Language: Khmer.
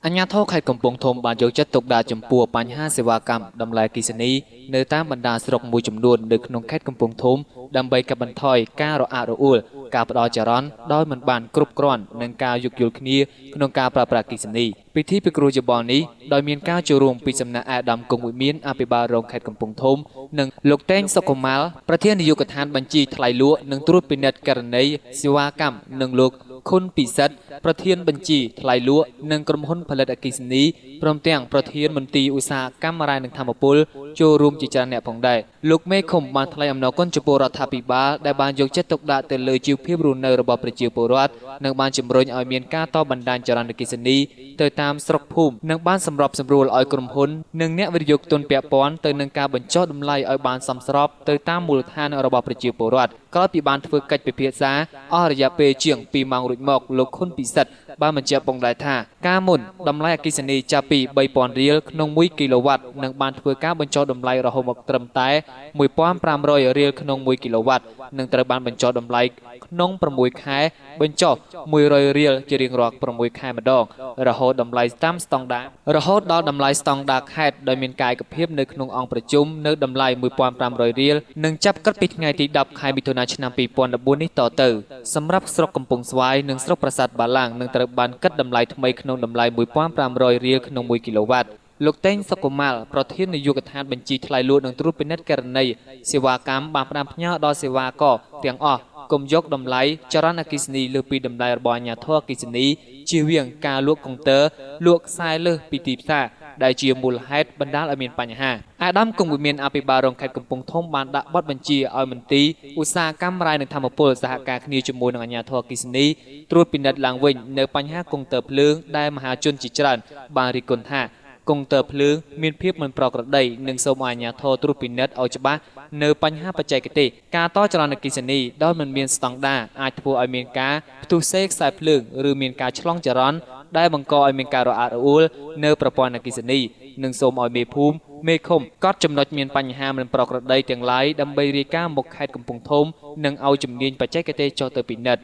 អញ្ញាធរខេត្តកំពង់ធំបានយកចិត្តទុកដាក់ចំពោះបញ្ហាសេវាកម្មតម្លៃអគ្គិសនីនៅតាមបណ្ដាស្រុកមួយចំនួននៅក្នុងខេត្តកំពង់ធំដើម្បីកាត់បន្ថយការរអាក់រអួលការផ្ដោតចរន្តដោយមិនបានគ្រប់គ្រាន់និងការយោគយល់គ្នាក្នុងការប្រើប្រាស់អគ្គិសនីពិធីពិគ្រោះយោបល់នេះដោយមានការចូលរួមពីសំណាក់អាដាមគង់វិមានអភិបាលរងខេត្តកំពង់ធំនិងលោកតេងសុកុមាលប្រធាននាយកដ្ឋានបញ្ជីថ្លៃលក់និងត្រួតពិនិត្យករណីសេវាកម្មនិងលោកខុនពិសិដ្ឋប្រធានបញ្ជីថ្លៃលក់និងក្រុមហ៊ុនផលិតអគ្គិសនីព្រមទាំងប្រធានមន្ទីរឧស្សាហកម្មរ៉ែនិងធម្មពលចូលរួមជាច្រើនអ្នកផងដែរលោកមេឃុំបានថ្លែងអំណរគុណចំពោះរដ្ឋាភិបាលដែលបានយកចិត្តទុកដាក់ទៅលើជីវភាពរស់នៅរបស់ប្រជាពលរដ្ឋនិងបានជំរុញឲ្យមានការតបណ្ដាញចរន្តអគ្គិសនីទៅតាមស្រុកភូមិនិងបានសម្របសម្រួលឲ្យក្រុមហ៊ុននិងអ្នកវិនិយោគទុនពាក់ព័ន្ធទៅនឹងការបញ្ចុះតម្លៃឲ្យបានសមស្របទៅតាមមូលដ្ឋានរបស់ប្រជាពលរដ្ឋក្រោយពីបានធ្វើកិច្ចពិភាក្សាអស់រយៈពេលជាង2ម៉ោងរួចមកលោកខុនពិសិដ្ឋបានបញ្ជាក់ផងដែរថាការមុនតម្លៃអគ្គិសនីចាប់ពី3000រៀលក្នុង1គីឡូវ៉ាត់និងបានធ្វើការបញ្ចុះតម្លៃរហូតមកត្រឹមតែ1500រៀលក្នុង1គីឡូវ៉ាត់និងត្រូវបានបញ្ចុះតម្លៃក្នុង6ខែបញ្ចុះ100រៀលជារៀងរាល់6ខែម្ដងរហូតតម្លៃតាមស្តង់ដាររហូតដល់តម្លៃស្តង់ដារខេត្តដោយមានកាយឯកភាពនៅក្នុងអង្គប្រជុំនៅតម្លៃ1500រៀលនិងចាប់គិតពីថ្ងៃទី10ខែមិថុនាឆ្នាំ2014នេះតទៅសម្រាប់ស្រុកកំពង់ស្វាយនិងស្រុកប្រាសាទបាឡាំងនឹងត្រូវបានគិតតម្លៃថ្មីក្នុងតម្លៃ1500រៀលក្នុង1គីឡូវ៉ាត់លោកតេងសុកុមាលប្រធាននាយកដ្ឋានបញ្ជីថ្លៃលក់និងត្រួតពិនិត្យករណីសេវាកម្មបានផ្ដាំផ្ញើដល់សេវាករទាំងអស់កុំយកតម្លៃចរន្តអគ្គិសនីលើសពីតម្លៃរបស់អាជ្ញាធរអគ្គិសនីជៀសវាងការលក់កុងទ័រលក់ខ្សែលើសពីទីផ្សារដែលជាមូលហេតុបណ្ដាលឲ្យមានបញ្ហាអាដាមគង់វិមានអភិបាលរងខេត្តកំពង់ធំបានដាក់បទបញ្ជាឲ្យមន្ទីរឧស្សាហកម្មរ៉ែនិងធម្មពលសហការគ្នាជាមួយនឹងអាជ្ញាធរអគ្គិសនីត្រួតពិនិត្យឡើងវិញនៅបញ្ហាកុងទ័រភ្លើងដែលមហាជនជាច្រើនបានរិះគន់ថាកុងទ័រភ្លើងមានភាពមិនប្រក្រតីនិងសូមឲ្យអាជ្ញាធរត្រួតពិនិត្យឲ្យច្បាស់នៅបញ្ហាបច្ចេកទេសការតចរន្តអគ្គិសនីដោយមិនមានស្តង់ដារអាចធ្វើឲ្យមានការផ្ទុះសេខ្សែភ្លើងឬមានការឆ្លងចរន្តដែលបង្កឲ្យមានការរអាក់រអួលនៅប្រព័ន្ធអគ្គិសនីនិងសូមឲ្យមេភូមិមេឃុំកត់ចំណុចមានបញ្ហាមិនប្រក្រតីទាំងឡាយដើម្បីរាយការណ៍មកខេត្តកំពង់ធំនិងឲ្យជំនាញបច្ចេកទេសចុះទៅពិនិត្យ